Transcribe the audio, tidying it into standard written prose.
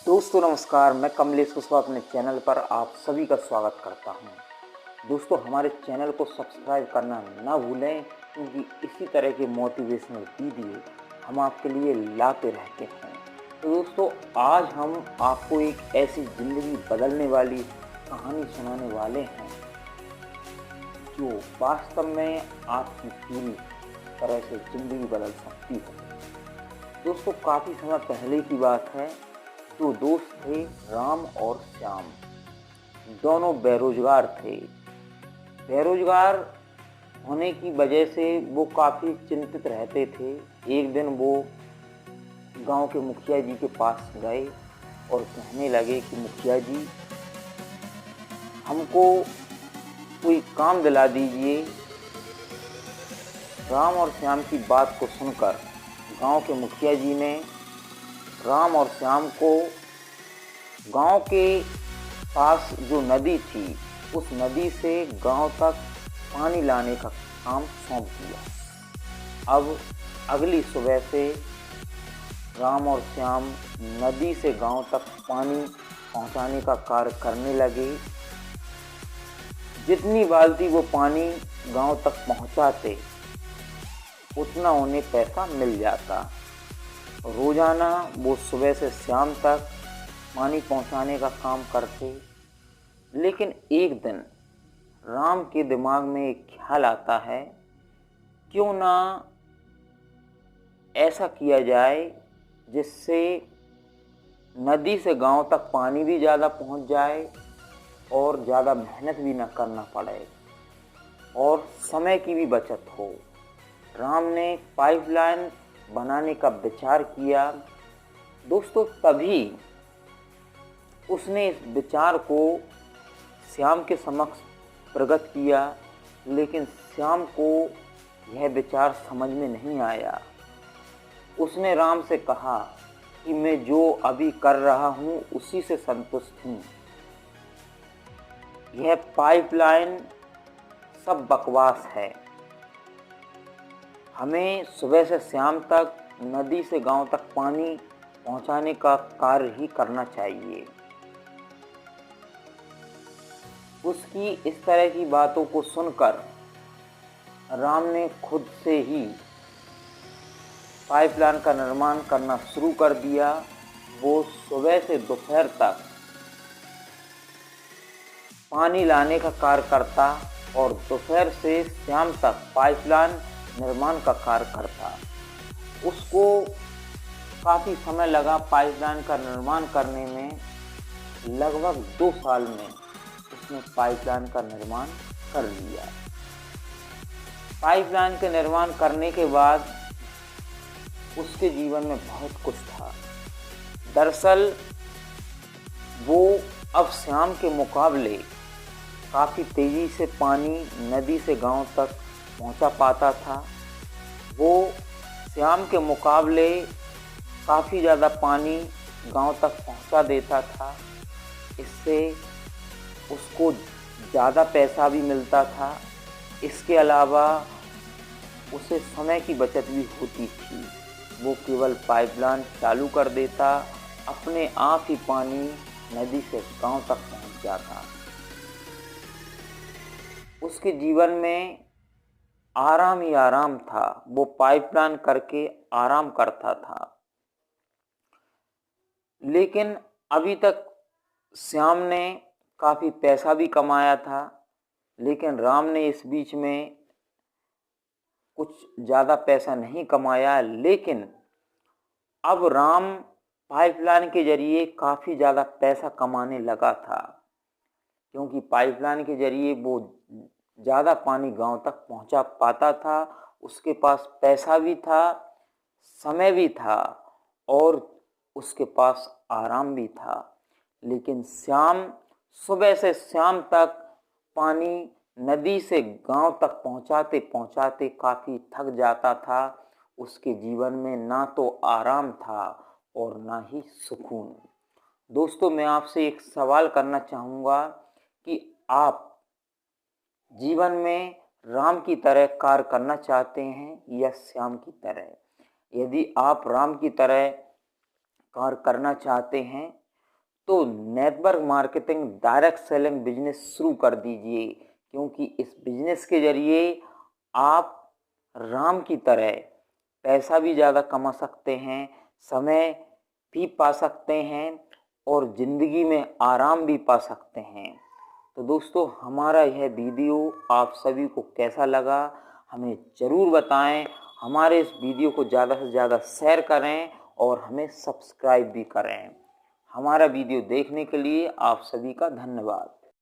दोस्तों नमस्कार, मैं कमलेश कुशवाहा अपने चैनल पर आप सभी का स्वागत करता हूं। दोस्तों हमारे चैनल को सब्सक्राइब करना ना भूलें, क्योंकि इसी तरह के मोटिवेशनल वीडियो हम आपके लिए लाते रहते हैं। तो दोस्तों आज हम आपको एक ऐसी ज़िंदगी बदलने वाली कहानी सुनाने वाले हैं जो वास्तव में आपकी पूरी तरह से ज़िंदगी बदल सकती है। दोस्तों काफ़ी समय पहले की बात है। दो दोस्त थे, राम और श्याम। दोनों बेरोजगार थे। बेरोजगार होने की वजह से वो काफ़ी चिंतित रहते थे। एक दिन वो गांव के मुखिया जी के पास गए और कहने लगे कि मुखिया जी, हमको कोई काम दिला दीजिए। राम और श्याम की बात को सुनकर गांव के मुखिया जी ने राम और श्याम को गांव के पास जो नदी थी उस नदी से गांव तक पानी लाने का काम सौंप दिया। अब अगली सुबह से राम और श्याम नदी से गांव तक पानी पहुंचाने का कार्य करने लगे। जितनी बाल्टी वो पानी गांव तक पहुंचाते उतना उन्हें पैसा मिल जाता। रोजाना वो सुबह से शाम तक पानी पहुंचाने का काम करते। लेकिन एक दिन राम के दिमाग में एक ख्याल आता है, क्यों ना ऐसा किया जाए जिससे नदी से गांव तक पानी भी ज़्यादा पहुंच जाए और ज़्यादा मेहनत भी ना करना पड़े और समय की भी बचत हो। राम ने पाइपलाइन बनाने का विचार किया। दोस्तों तभी उसने इस विचार को श्याम के समक्ष प्रकट किया, लेकिन श्याम को यह विचार समझ में नहीं आया। उसने राम से कहा कि मैं जो अभी कर रहा हूँ उसी से संतुष्ट हूँ। यह पाइपलाइन सब बकवास है। हमें सुबह से शाम तक नदी से गांव तक पानी पहुंचाने का कार्य ही करना चाहिए। उसकी इस तरह की बातों को सुनकर राम ने खुद से ही पाइपलाइन का निर्माण करना शुरू कर दिया। वो सुबह से दोपहर तक पानी लाने का कार्य करता और दोपहर से शाम तक पाइपलाइन निर्माण का कार्य करता। उसको काफ़ी समय लगा पाइपलाइन का निर्माण करने में। लगभग 2 साल में उसने पाइपलाइन का निर्माण कर लिया। पाइपलाइन के निर्माण करने के बाद उसके जीवन में बहुत कुछ था। दरअसल वो अब श्याम के मुकाबले काफ़ी तेज़ी से पानी नदी से गांव तक पहुंचा पाता था। वो श्याम के मुकाबले काफ़ी ज़्यादा पानी गांव तक पहुंचा देता था। इससे उसको ज़्यादा पैसा भी मिलता था। इसके अलावा उसे समय की बचत भी होती थी। वो केवल पाइपलाइन चालू कर देता, अपने आप ही पानी नदी से गांव तक पहुंच जाता। उसके जीवन में आराम ही आराम था। वो पाइपलाइन करके आराम करता था। लेकिन अभी तक श्याम ने काफ़ी पैसा भी कमाया था, लेकिन राम ने इस बीच में कुछ ज़्यादा पैसा नहीं कमाया। लेकिन अब राम पाइपलाइन के जरिए काफ़ी ज़्यादा पैसा कमाने लगा था, क्योंकि पाइपलाइन के जरिए वो ज़्यादा पानी गांव तक पहुंचा पाता था। उसके पास पैसा भी था, समय भी था और उसके पास आराम भी था। लेकिन श्याम सुबह से शाम तक पानी नदी से गांव तक पहुंचाते पहुंचाते काफ़ी थक जाता था। उसके जीवन में ना तो आराम था और ना ही सुकून। दोस्तों मैं आपसे एक सवाल करना चाहूँगा कि आप जीवन में राम की तरह कार्य करना चाहते हैं या श्याम की तरह? यदि आप राम की तरह कार्य करना चाहते हैं तो network marketing direct selling business शुरू कर दीजिए, क्योंकि इस बिजनेस के जरिए आप राम की तरह पैसा भी ज़्यादा कमा सकते हैं, समय भी पा सकते हैं और ज़िंदगी में आराम भी पा सकते हैं। तो दोस्तों, हमारा यह वीडियो आप सभी को कैसा लगा हमें ज़रूर बताएं। हमारे इस वीडियो को ज़्यादा से ज़्यादा शेयर करें और हमें सब्सक्राइब भी करें। हमारा वीडियो देखने के लिए आप सभी का धन्यवाद।